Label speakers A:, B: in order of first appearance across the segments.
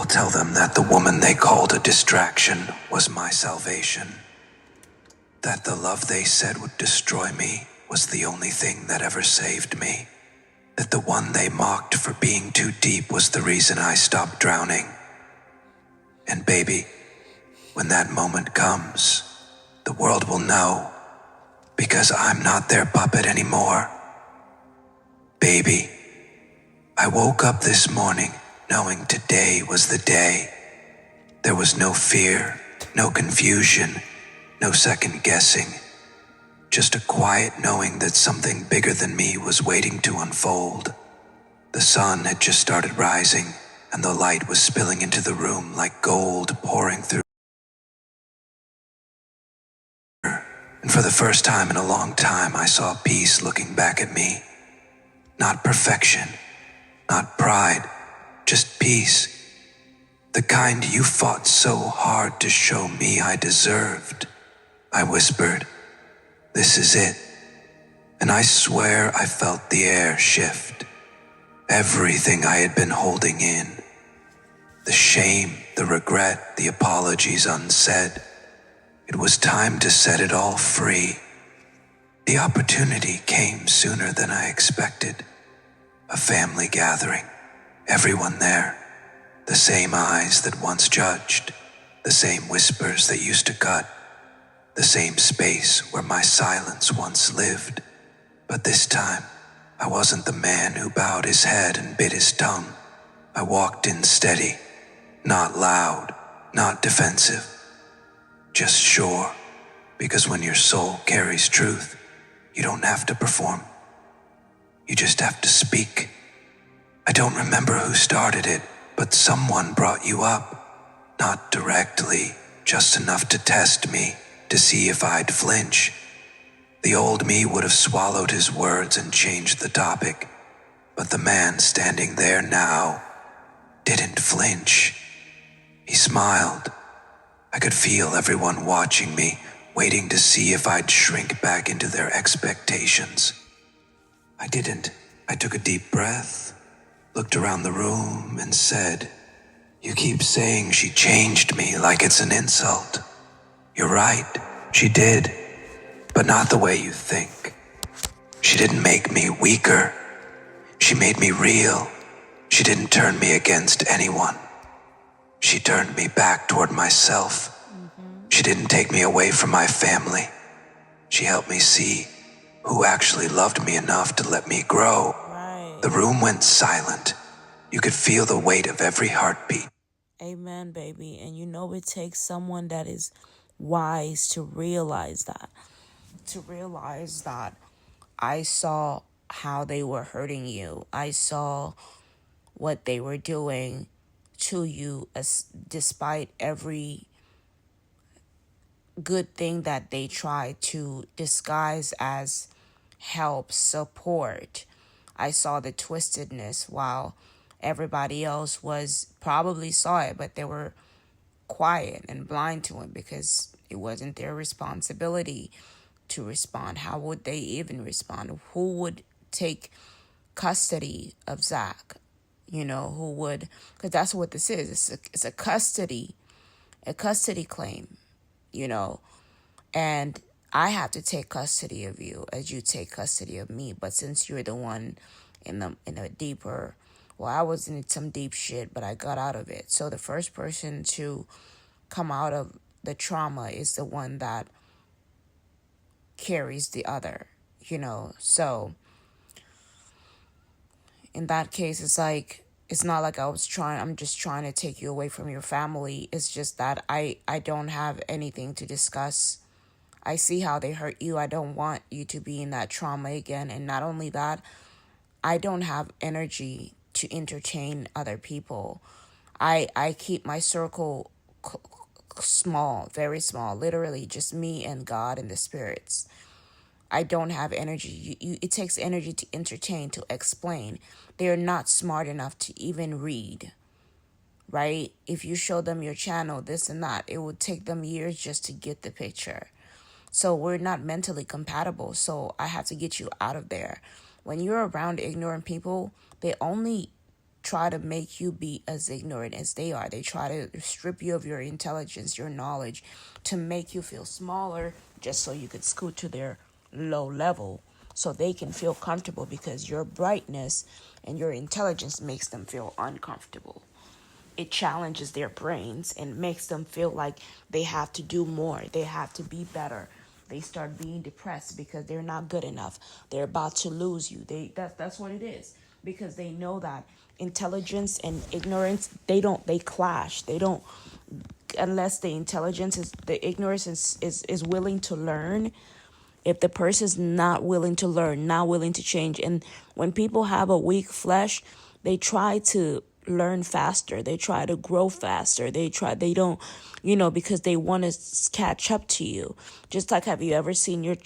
A: I'll tell them that the woman they called a distraction was my salvation. That the love they said would destroy me was the only thing that ever saved me. That the one they mocked for being too deep was the reason I stopped drowning. And baby, when that moment comes, the world will know, because I'm not their puppet anymore. Baby, I woke up this morning knowing today was the day. There was no fear, no confusion, no second guessing. Just a quiet knowing that something bigger than me was waiting to unfold. The sun had just started rising, and the light was spilling into the room like gold pouring through. And for the first time in a long time, I saw peace looking back at me. Not perfection, not pride, just peace. The kind you fought so hard to show me I deserved. I whispered, "This is it." And I swear I felt the air shift. Everything I had been holding in. The shame, the regret, the apologies unsaid. It was time to set it all free. The opportunity came sooner than I expected. A family gathering. Everyone there. The same eyes that once judged. The same whispers that used to cut. The same space where my silence once lived. But this time, I wasn't the man who bowed his head and bit his tongue. I walked in steady, not loud, not defensive, just sure, because when your soul carries truth, you don't have to perform. You just have to speak. I don't remember who started it, but someone brought you up. Not directly, just enough to test me, to see if I'd flinch. The old me would have swallowed his words and changed the topic, but the man standing there now didn't flinch. He smiled. I could feel everyone watching me, waiting to see if I'd shrink back into their expectations. I didn't. I took a deep breath, looked around the room, and said, "You keep saying she changed me like it's an insult. You're right, she did, but not the way you think. She didn't make me weaker. She made me real. She didn't turn me against anyone. She turned me back toward myself. She didn't take me away from my family. She helped me see who actually loved me enough to let me grow."
B: Right.
A: The room went silent. You could feel the weight of every heartbeat.
B: Amen, baby. And you know it takes someone that is wise to realize that. To realize that I saw how they were hurting you. I saw what they were doing to you, as despite every good thing that they tried to disguise as help, support. I saw the twistedness while everybody else was probably saw it, but they were quiet and blind to it because it wasn't their responsibility to respond. How would they even respond? Who would take custody of Zach? You know, who would, because that's what this is. It's a custody claim, you know, and I have to take custody of you as you take custody of me. But since you're the one in a deeper, well, I was in some deep shit, but I got out of it. So the first person to come out of the trauma is the one that carries the other, you know. So in that case, it's like, it's not like I'm just trying to take you away from your family. It's just that I don't have anything to discuss. I see how they hurt you. I don't want you to be in that trauma again. And not only that, I don't have energy to entertain other people. I keep my circle small, very small, literally just me and God and the spirits. I don't have energy. It takes energy to entertain, to explain. They're not smart enough to even read, right? If you show them your channel, this and that, it would take them years just to get the picture. So we're not mentally compatible. So I have to get you out of there. When you're around ignorant people, they only try to make you be as ignorant as they are. They try to strip you of your intelligence, your knowledge, to make you feel smaller just so you could scoot to their low level so they can feel comfortable, because your brightness and your intelligence makes them feel uncomfortable. It challenges their brains and makes them feel like they have to do more, they have to be better. They start being depressed because they're not good enough. They're about to lose you. That's what it is, because they know that intelligence and ignorance, they clash. They don't, unless the ignorance is willing to learn. If the person's not willing to learn, not willing to change, and when people have a weak flesh, they try to learn faster, they try to grow faster, they don't, because they want to catch up to you. Just like, have you ever seen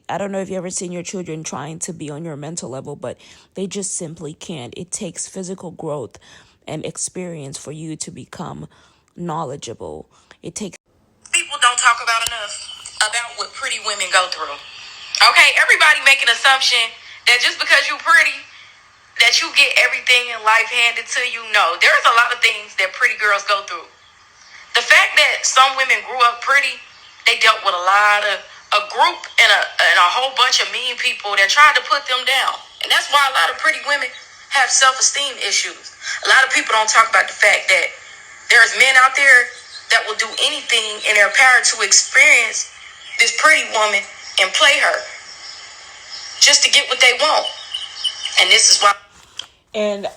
B: I don't know if you ever seen your children trying to be on your mental level, but they just simply can't. It takes physical growth and experience for you to become knowledgeable. It takes
C: People don't talk about what pretty women go through. Okay, everybody make an assumption that just because you're pretty, that you get everything in life handed to you. No, there's a lot of things that pretty girls go through. The fact that some women grew up pretty, they dealt with a group and a whole bunch of mean people that tried to put them down. And that's why a lot of pretty women have self-esteem issues. A lot of people don't talk about the fact that there's men out there that will do anything in their power to experience this pretty woman and play her just to get what they want. And this is why.
B: And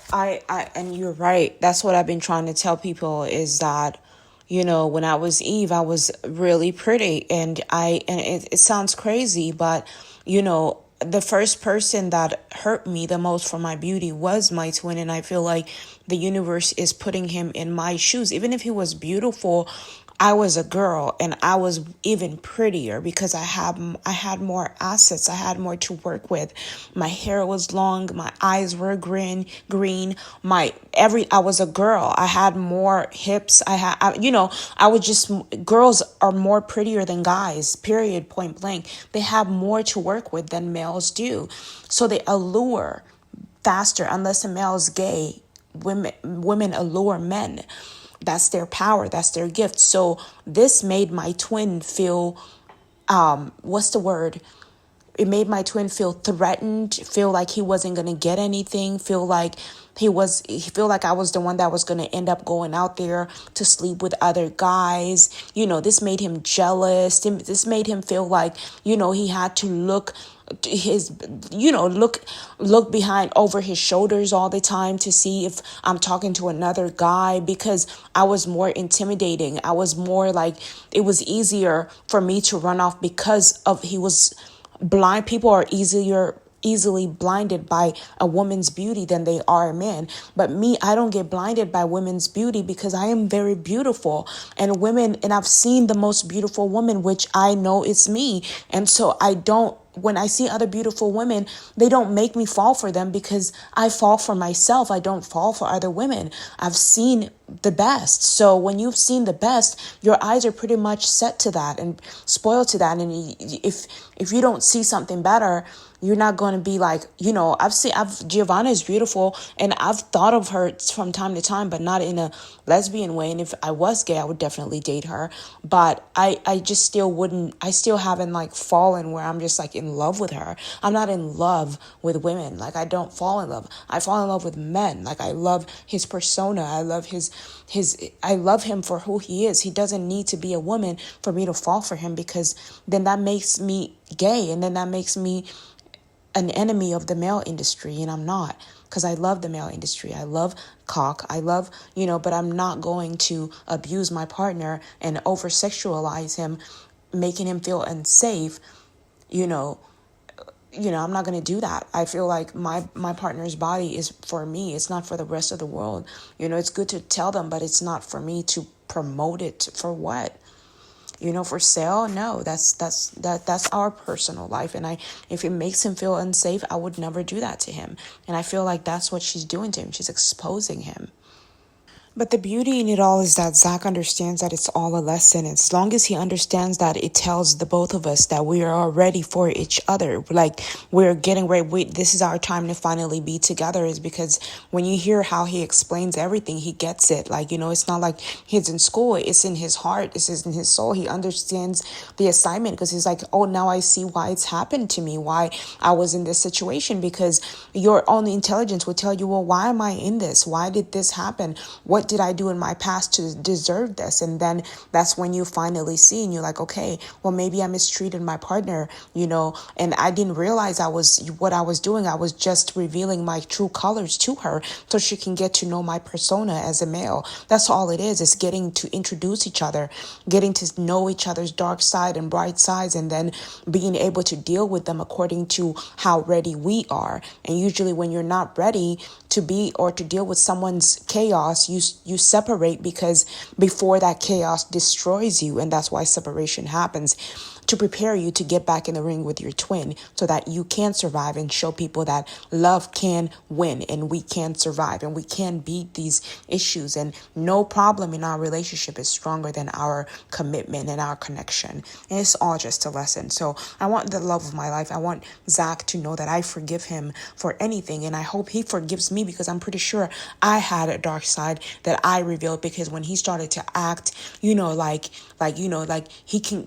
B: and you're right. That's what I've been trying to tell people, is that, when I was Eve, I was really pretty, and it sounds crazy, but, the first person that hurt me the most for my beauty was my twin. And I feel like the universe is putting him in my shoes. Even if he was beautiful, I was a girl, and I was even prettier because I had more assets. I had more to work with. My hair was long. My eyes were green. I was a girl. I had more hips. I was just, girls are more prettier than guys, period, point blank. They have more to work with than males do. So they allure faster. Unless a male is gay, women allure men. That's their power. That's their gift. So this made my twin feel, what's the word? It made my twin feel threatened, feel like he wasn't going to get anything, feel like I was the one that was going to end up going out there to sleep with other guys. This made him jealous. This made him feel like, he had to look behind over his shoulders all the time to see if I'm talking to another guy, because I was more intimidating. I was more like, it was easier for me to run off because of he was blind. People are easily blinded by a woman's beauty than they are a man. But me, I don't get blinded by women's beauty because I am very beautiful. And I've seen the most beautiful woman, which I know it's me. And so when I see other beautiful women, they don't make me fall for them because I fall for myself. I don't fall for other women. I've seen the best. So when you've seen the best, your eyes are pretty much set to that and spoiled to that. And if you don't see something better, you're not going to be like, Giovanna is beautiful, and I've thought of her from time to time, but not in a lesbian way. And if I was gay, I would definitely date her. But I still haven't like fallen where I'm just like in love with her. I'm not in love with women. Like, I don't fall in love. I fall in love with men. Like, I love his persona. I love I love him for who he is. He doesn't need to be a woman for me to fall for him, because then that makes me gay, and then that makes me an enemy of the male industry, and I'm not, because I love the male industry. I love cock. I love, but I'm not going to abuse my partner and over sexualize him, making him feel unsafe. I'm not going to do that. I feel like my partner's body is for me. It's not for the rest of the world. It's good to tell them, but it's not for me to promote it. For what? For sale? No, that's our personal life. And if it makes him feel unsafe, I would never do that to him. And I feel like that's what she's doing to him. She's exposing him. But the beauty in it all is that Zach understands that it's all a lesson. As long as he understands that, it tells the both of us that we are all ready for each other. Like, we're getting ready. This is our time to finally be together, is because when you hear how he explains everything, he gets it. Like, it's not like he's in school. It's in his heart. It's in his soul. He understands the assignment, because he's like, oh, now I see why it's happened to me, why I was in this situation, because your own intelligence would tell you, well, why am I in this? Why did this happen? What did I do in my past to deserve this? And then that's when you finally see, and you're like, okay, well, maybe I mistreated my partner, and I didn't realize what I was doing. I was just revealing my true colors to her so she can get to know my persona as a male. That's all it is. It's getting to introduce each other, getting to know each other's dark side and bright sides, and then being able to deal with them according to how ready we are. And usually when you're not ready to be or to deal with someone's chaos, you separate, because before that chaos destroys you, and that's why separation happens, to prepare you to get back in the ring with your twin, so that you can survive and show people that love can win, and we can survive, and we can beat these issues, and no problem in our relationship is stronger than our commitment and our connection. And it's all just a lesson. So I want the love of my life. I want Zach to know that I forgive him for anything, and I hope he forgives me, because I'm pretty sure I had a dark side that I revealed, because when he started to act, like he can,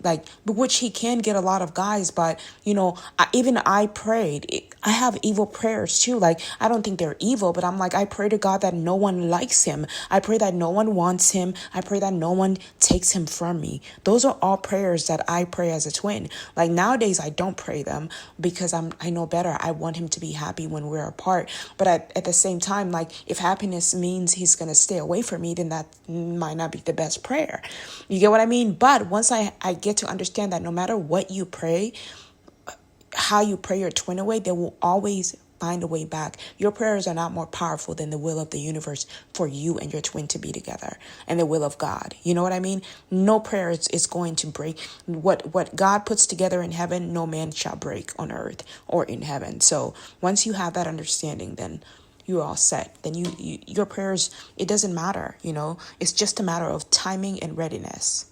B: which he can get a lot of guys, but I prayed. I have evil prayers too. Like, I don't think they're evil, but I'm like, I pray to God that no one likes him. I pray that no one wants him. I pray that no one takes him from me. Those are all prayers that I pray as a twin. Like, nowadays I don't pray them, because I know better. I want him to be happy when we're apart. But at the same time, like, if happiness means he's going to stay away from me, then that might not be the best prayer. You get what I mean? But once I get to understand that no matter what you pray, how you pray your twin away, they will always find a way back. Your prayers are not more powerful than the will of the universe for you and your twin to be together, and the will of God. You know what I mean? No prayer is going to break. What God puts together in heaven, no man shall break on earth or in heaven. So once you have that understanding, then you're all set. Then your prayers, it doesn't matter. It's just a matter of timing and readiness.